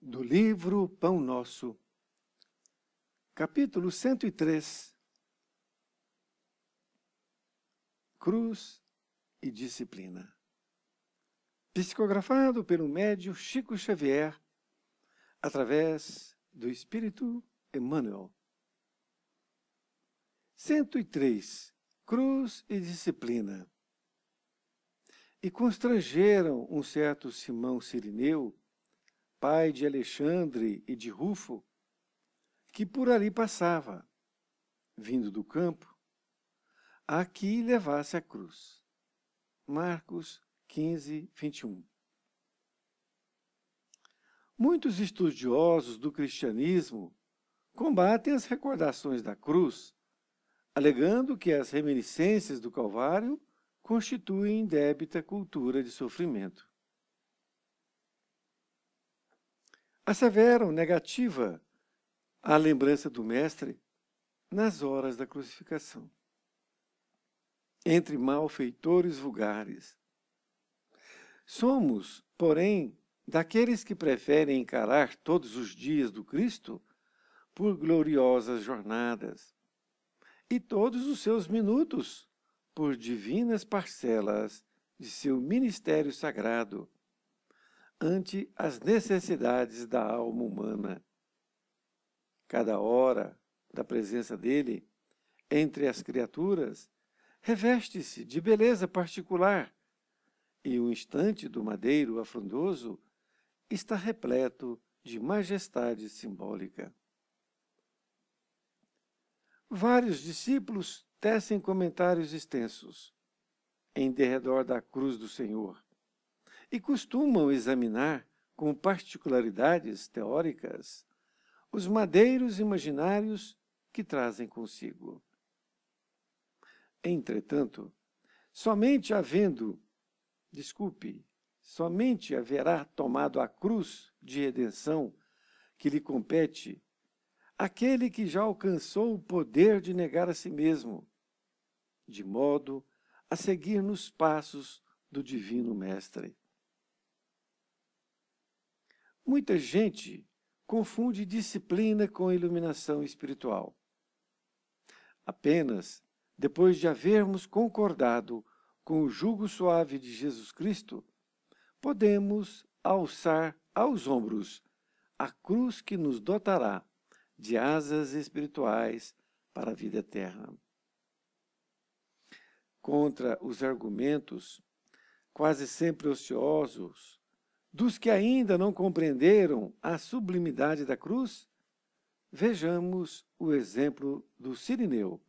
Do livro Pão Nosso, capítulo 103, Cruz e Disciplina. Psicografado pelo médium Chico Xavier, através do Espírito Emmanuel. 103. Cruz e Disciplina. E constrangeram um certo Simão Cirineu, pai de Alexandre e de Rufo, que por ali passava, vindo do campo, a que levasse a cruz. Marcos 15, 21. Muitos estudiosos do cristianismo combatem as recordações da cruz, alegando que as reminiscências do Calvário constituem indébita cultura de sofrimento. Asseveram negativa à lembrança do Mestre nas horas da crucificação. Entre malfeitores vulgares. Somos, porém, daqueles que preferem encarar todos os dias do Cristo por gloriosas jornadas, e todos os seus minutos por divinas parcelas de seu ministério sagrado, ante as necessidades da alma humana. Cada hora da presença dele entre as criaturas reveste-se de beleza particular, e o instante do madeiro afrontoso está repleto de majestade simbólica. Vários discípulos tecem comentários extensos em derredor da cruz do Senhor e costumam examinar com particularidades teóricas os madeiros imaginários que trazem consigo. Entretanto, somente haverá tomado a cruz de redenção que lhe compete aquele que já alcançou o poder de negar a si mesmo, de modo a seguir nos passos do Divino Mestre. Muita gente confunde disciplina com iluminação espiritual. Apenas depois de havermos concordado com o jugo suave de Jesus Cristo, podemos alçar aos ombros a cruz que nos dotará de asas espirituais para a vida eterna. Contra os argumentos, quase sempre ociosos, dos que ainda não compreenderam a sublimidade da cruz, vejamos o exemplo do Cirineu,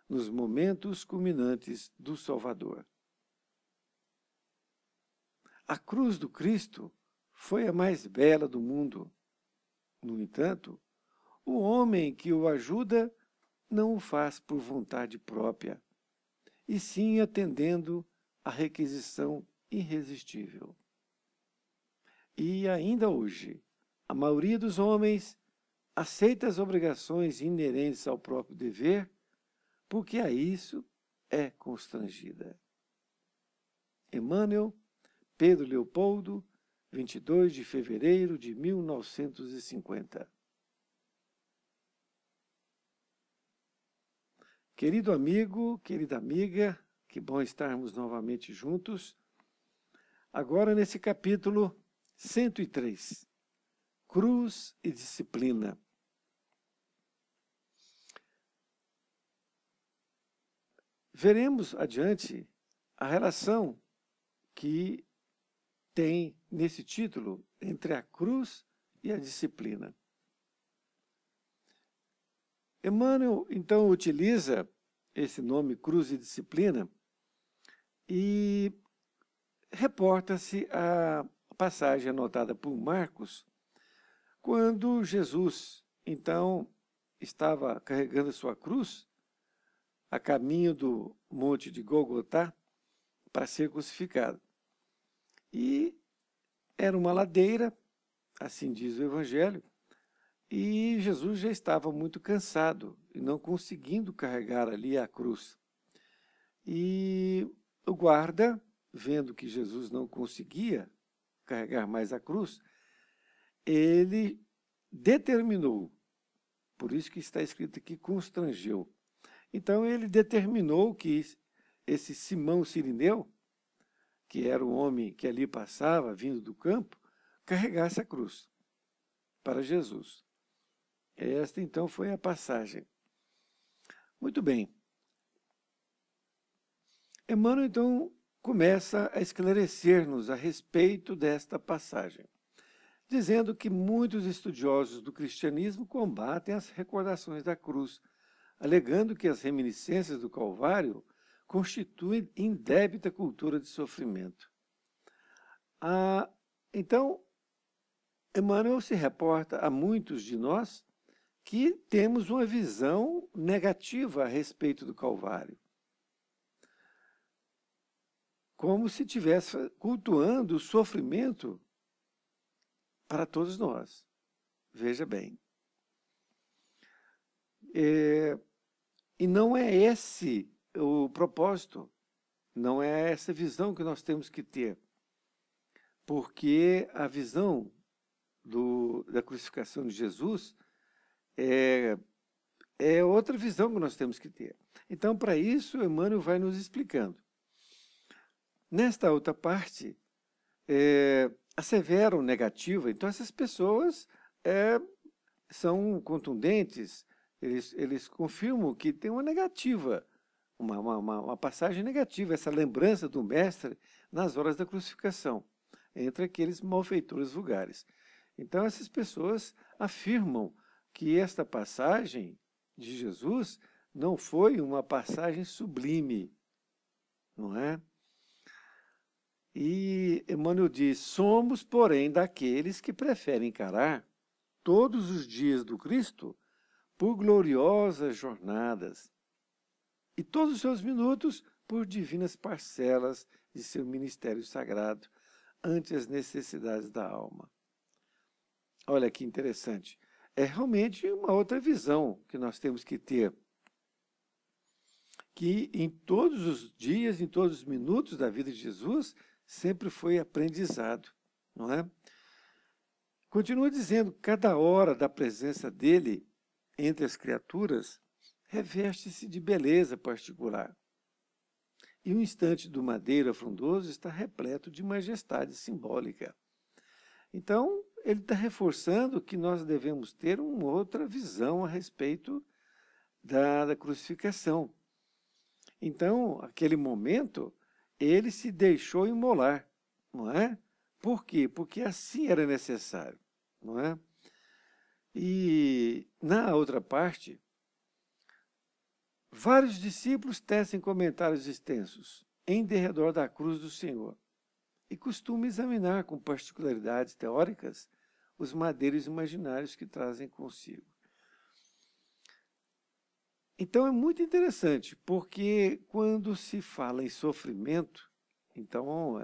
nos momentos culminantes do Salvador. A cruz do Cristo foi a mais bela do mundo. No entanto, o homem que o ajuda não o faz por vontade própria, e sim atendendo à requisição irresistível. E ainda hoje, a maioria dos homens aceita as obrigações inerentes ao próprio dever, porque a isso é constrangida. Emmanuel, Pedro Leopoldo, 22 de fevereiro de 1950. Querido amigo, querida amiga, que bom estarmos novamente juntos. Agora nesse capítulo 103, Cruz e Disciplina. Veremos adiante a relação que tem nesse título entre a cruz e a disciplina. Emmanuel, então, utiliza esse nome, cruz e disciplina, e reporta-se a passagem anotada por Marcos, quando Jesus, então, estava carregando a sua cruz a caminho do monte de Golgotá para ser crucificado. E era uma ladeira, assim diz o Evangelho, e Jesus já estava muito cansado e não conseguindo carregar ali a cruz. E o guarda, vendo que Jesus não conseguia carregar mais a cruz, ele determinou, por isso que está escrito aqui, constrangeu. Então, ele determinou que esse Simão Cirineu, que era um homem que ali passava, vindo do campo, carregasse a cruz para Jesus. Esta, então, foi a passagem. Muito bem. Emmanuel, então, começa a esclarecer-nos a respeito desta passagem, dizendo que muitos estudiosos do cristianismo combatem as recordações da cruz, alegando que as reminiscências do Calvário constituem indébita cultura de sofrimento. Então, Emmanuel se reporta a muitos de nós que temos uma visão negativa a respeito do Calvário, como se estivesse cultuando o sofrimento para todos nós. Veja bem. E não é esse o propósito, não é essa visão que nós temos que ter, porque a visão da crucificação de Jesus é outra visão que nós temos que ter. Então, para isso, Emmanuel vai nos explicando. Nesta outra parte, asseveram negativa, então essas pessoas são contundentes, eles confirmam que tem uma negativa, uma passagem negativa, essa lembrança do mestre nas horas da crucificação, entre aqueles malfeitores vulgares. Então essas pessoas afirmam que esta passagem de Jesus não foi uma passagem sublime, não é? E Emmanuel diz, somos, porém, daqueles que preferem encarar todos os dias do Cristo por gloriosas jornadas e todos os seus minutos por divinas parcelas de seu ministério sagrado ante as necessidades da alma. Olha que interessante. É realmente uma outra visão que nós temos que ter, que em todos os dias, em todos os minutos da vida de Jesus, sempre foi aprendizado, não é? Continua dizendo, cada hora da presença dele entre as criaturas reveste-se de beleza particular. E o instante do madeiro frondoso está repleto de majestade simbólica. Então, ele está reforçando que nós devemos ter uma outra visão a respeito da crucificação. Então, aquele momento, ele se deixou imolar, não é? Por quê? Porque assim era necessário, não é? E na outra parte, vários discípulos tecem comentários extensos em derredor da cruz do Senhor e costumam examinar com particularidades teóricas os madeiros imaginários que trazem consigo. Então é muito interessante, porque quando se fala em sofrimento, então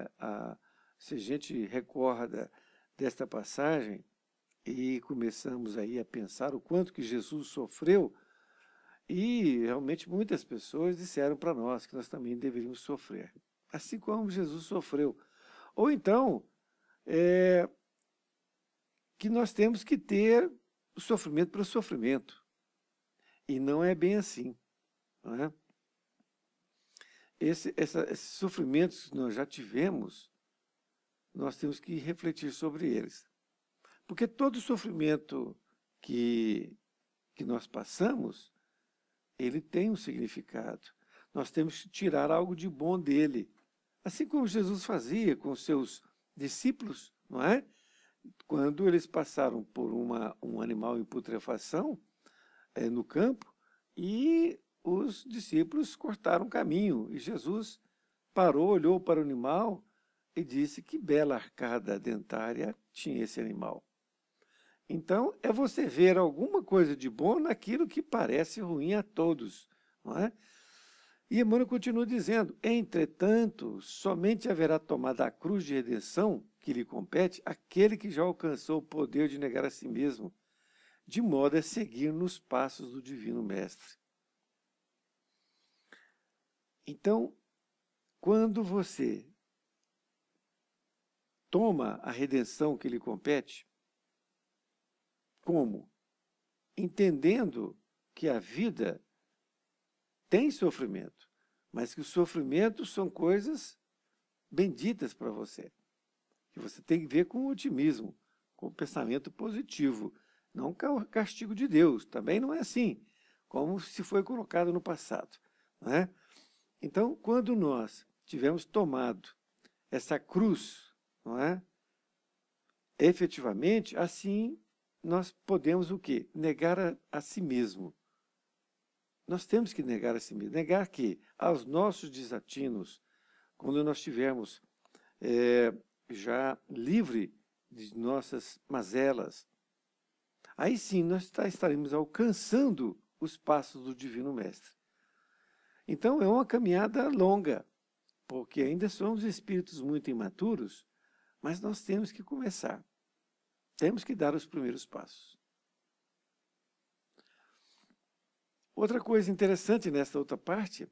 se a gente recorda desta passagem e começamos aí a pensar o quanto que Jesus sofreu, e realmente muitas pessoas disseram para nós que nós também deveríamos sofrer, assim como Jesus sofreu. Ou então, que nós temos que ter o sofrimento pelo sofrimento. E não é bem assim, não é? Esses sofrimentos que nós já tivemos, nós temos que refletir sobre eles. Porque todo sofrimento que nós passamos, ele tem um significado. Nós temos que tirar algo de bom dele. Assim como Jesus fazia com os seus discípulos, não é? Quando eles passaram por um animal em putrefação, no campo, e os discípulos cortaram o caminho, e Jesus parou, olhou para o animal e disse que bela arcada dentária tinha esse animal. Então, é você ver alguma coisa de bom naquilo que parece ruim a todos, não é? E Emmanuel continua dizendo, entretanto, somente haverá tomada a cruz de redenção que lhe compete aquele que já alcançou o poder de negar a si mesmo, de modo a seguir nos passos do Divino Mestre. Então, quando você toma a redenção que lhe compete, Como? Entendendo que a vida tem sofrimento, mas que os sofrimentos são coisas benditas para você. Que você tem que ver com otimismo, com pensamento positivo, não com o castigo de Deus. Também não é assim, como se foi colocado no passado, não é? Então, quando nós tivermos tomado essa cruz, não é? Efetivamente, assim nós podemos o quê? Negar a si mesmo. Nós temos que negar a si mesmo. Negar que aos nossos desatinos, quando nós estivermos já livre de nossas mazelas, aí sim nós estaremos alcançando os passos do Divino Mestre. Então é uma caminhada longa, porque ainda somos espíritos muito imaturos, mas nós temos que começar. Temos que dar os primeiros passos. Outra coisa interessante nesta outra parte,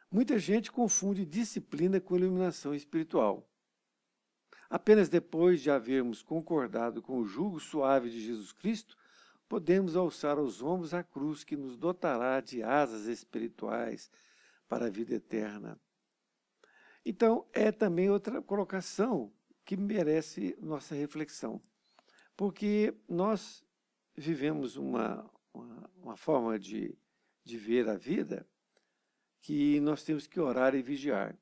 muita gente confunde disciplina com iluminação espiritual. Apenas depois de havermos concordado com o jugo suave de Jesus Cristo, podemos alçar aos ombros a cruz que nos dotará de asas espirituais para a vida eterna. Então, é também outra colocação que merece nossa reflexão, porque nós vivemos uma forma de ver a vida que nós temos que orar e vigiar.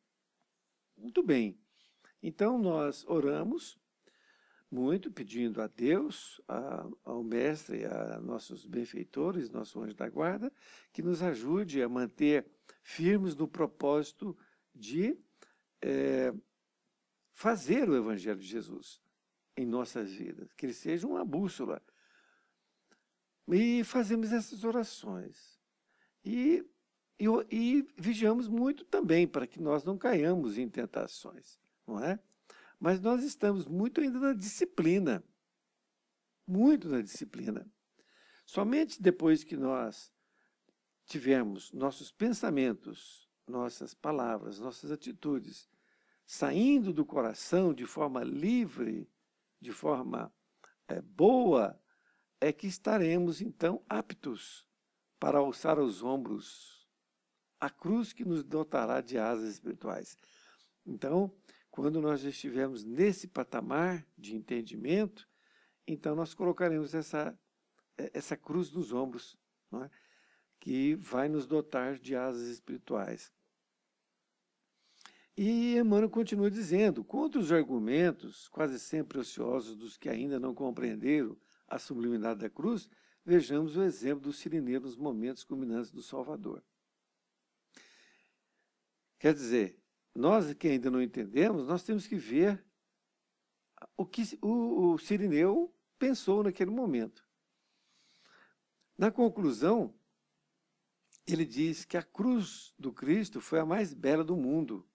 Muito bem. Então, nós oramos muito, pedindo a Deus, ao Mestre, a nossos benfeitores, nosso anjo da guarda, que nos ajude a manter firmes no propósito de fazer o Evangelho de Jesus em nossas vidas, que ele seja uma bússola. E fazemos essas orações. E vigiamos muito também, para que nós não caiamos em tentações, não é? Mas nós estamos muito ainda na disciplina, muito na disciplina. Somente depois que nós tivermos nossos pensamentos, nossas palavras, nossas atitudes, saindo do coração de forma livre, de forma boa, é que estaremos, então, aptos para alçar os ombros a cruz que nos dotará de asas espirituais. Então, quando nós estivermos nesse patamar de entendimento, então nós colocaremos essa cruz nos ombros, não é? Que vai nos dotar de asas espirituais. E Emmanuel continua dizendo, contra os argumentos, quase sempre ociosos dos que ainda não compreenderam a sublimidade da cruz, vejamos o exemplo do Cirineu nos momentos culminantes do Salvador. Quer dizer, nós que ainda não entendemos, nós temos que ver o que o Cirineu pensou naquele momento. Na conclusão, ele diz que a cruz do Cristo foi a mais bela do mundo.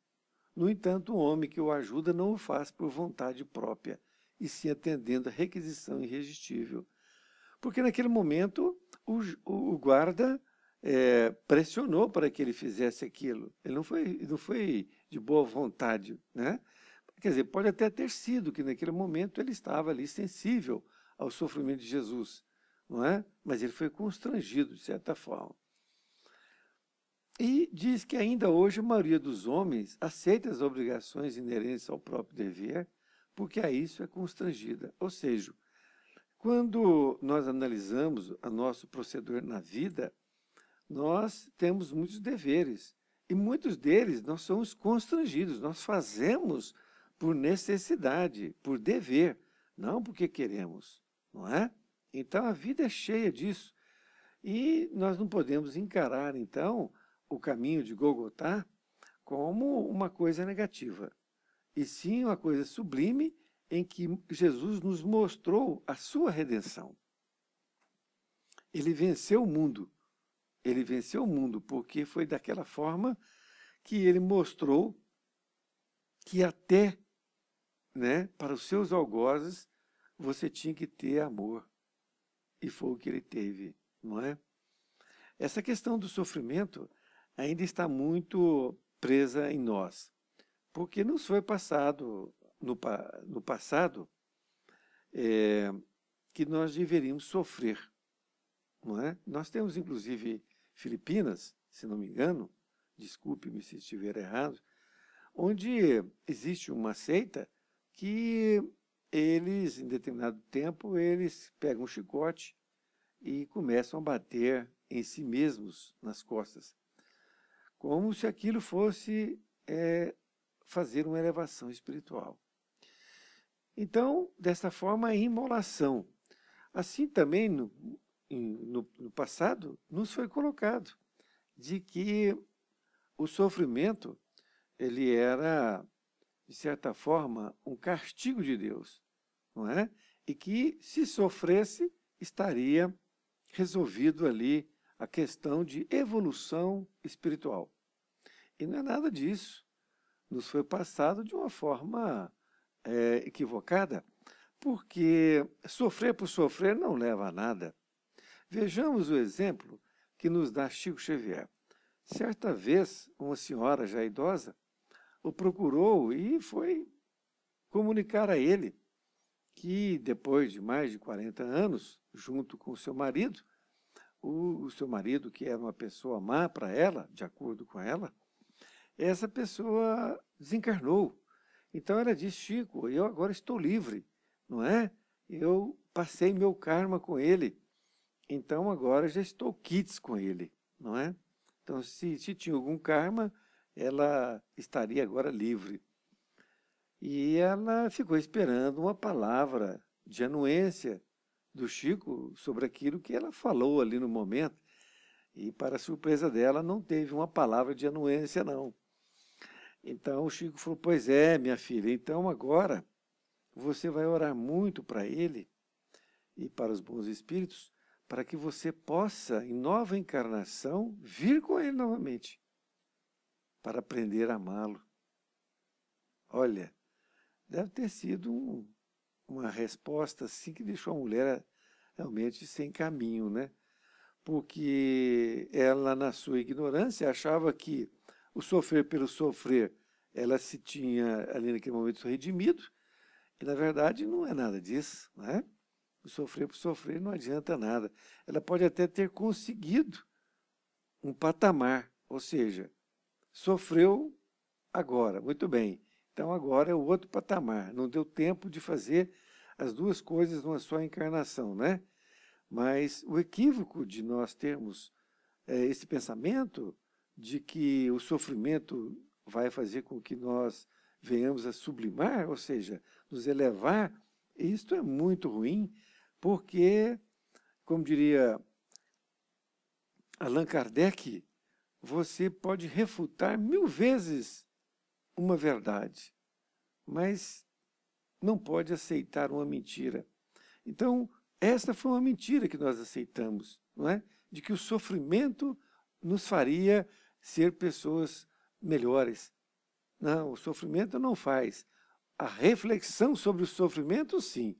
No entanto, o homem que o ajuda não o faz por vontade própria, e sim atendendo à requisição irresistível. Porque naquele momento o guarda pressionou para que ele fizesse aquilo. Ele não foi de boa vontade, né? Quer dizer, pode até ter sido que naquele momento ele estava ali sensível ao sofrimento de Jesus, não é? Mas ele foi constrangido, de certa forma. E diz que ainda hoje a maioria dos homens aceita as obrigações inerentes ao próprio dever, porque a isso é constrangida. Ou seja, quando nós analisamos o nosso proceder na vida, nós temos muitos deveres, e muitos deles nós somos constrangidos, nós fazemos por necessidade, por dever, não porque queremos, não é? Então a vida é cheia disso, e nós não podemos encarar, então, o caminho de Golgotá como uma coisa negativa, e sim uma coisa sublime em que Jesus nos mostrou a sua redenção. Ele venceu o mundo. Ele venceu o mundo porque foi daquela forma que ele mostrou que até, né, para os seus algozes você tinha que ter amor. E foi o que ele teve, não é? Essa questão do sofrimento ainda está muito presa em nós, porque nos foi passado no passado que nós deveríamos sofrer, não é? Nós temos, inclusive, Filipinas, se não me engano, desculpe-me se estiver errado, onde existe uma seita que eles, em determinado tempo, eles pegam um chicote e começam a bater em si mesmos nas costas, como se aquilo fosse fazer uma elevação espiritual. Então, dessa forma, a imolação. Assim também, no passado, nos foi colocado de que o sofrimento, ele era, de certa forma, um castigo de Deus, não é? E que, se sofresse, estaria resolvido ali a questão de evolução espiritual. E não é nada disso. Nos foi passado de uma forma equivocada, porque sofrer por sofrer não leva a nada. Vejamos o exemplo que nos dá Chico Xavier. Certa vez, uma senhora já idosa o procurou e foi comunicar a ele que, depois de mais de 40 anos, junto com o seu marido, o seu marido, que era uma pessoa má para ela, de acordo com ela, essa pessoa desencarnou. Então ela disse: Chico, eu agora estou livre, não é? Eu passei meu karma com ele, então agora já estou quites com ele, não é? Então, se tinha algum karma, ela estaria agora livre. E ela ficou esperando uma palavra de anuência do Chico sobre aquilo que ela falou ali no momento. E, para a surpresa dela, não teve uma palavra de anuência, não. Então, o Chico falou: pois é, minha filha, então agora você vai orar muito para ele e para os bons espíritos, para que você possa, em nova encarnação, vir com ele novamente, para aprender a amá-lo. Olha, deve ter sido uma resposta assim que deixou a mulher realmente sem caminho, né? Porque ela, na sua ignorância, achava que o sofrer pelo sofrer, ela se tinha ali naquele momento redimido, e na verdade não é nada disso, né? O sofrer por sofrer não adianta nada. Ela pode até ter conseguido um patamar, ou seja, sofreu agora, muito bem. Então agora é o outro patamar. Não deu tempo de fazer as duas coisas numa só encarnação, né? Mas o equívoco de nós termos esse pensamento de que o sofrimento vai fazer com que nós venhamos a sublimar, ou seja, nos elevar, isto é muito ruim, porque, como diria Allan Kardec, você pode refutar 1000 vezes uma verdade, mas não pode aceitar uma mentira. Então, essa foi uma mentira que nós aceitamos, não é? De que o sofrimento nos faria ser pessoas melhores. Não, o sofrimento não faz. A reflexão sobre o sofrimento, sim.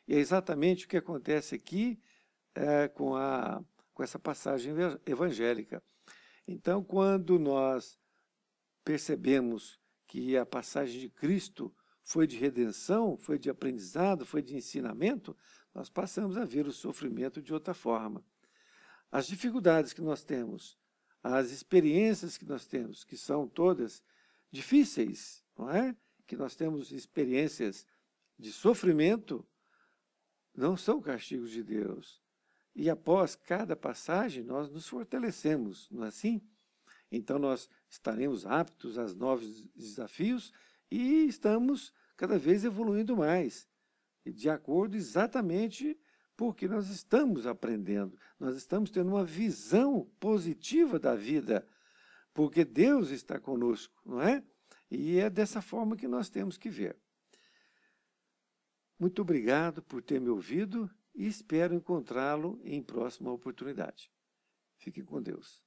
E é exatamente o que acontece aqui com essa passagem evangélica. Então, quando nós percebemos que a passagem de Cristo foi de redenção, foi de aprendizado, foi de ensinamento, nós passamos a ver o sofrimento de outra forma. As dificuldades que nós temos, as experiências que nós temos, que são todas difíceis, não é? Que nós temos experiências de sofrimento, não são castigos de Deus. E após cada passagem, nós nos fortalecemos, não é assim? Então, nós estaremos aptos aos novos desafios e estamos cada vez evoluindo mais, de acordo exatamente porque nós estamos aprendendo, nós estamos tendo uma visão positiva da vida, porque Deus está conosco, não é? E é dessa forma que nós temos que ver. Muito obrigado por ter me ouvido e espero encontrá-lo em próxima oportunidade. Fique com Deus.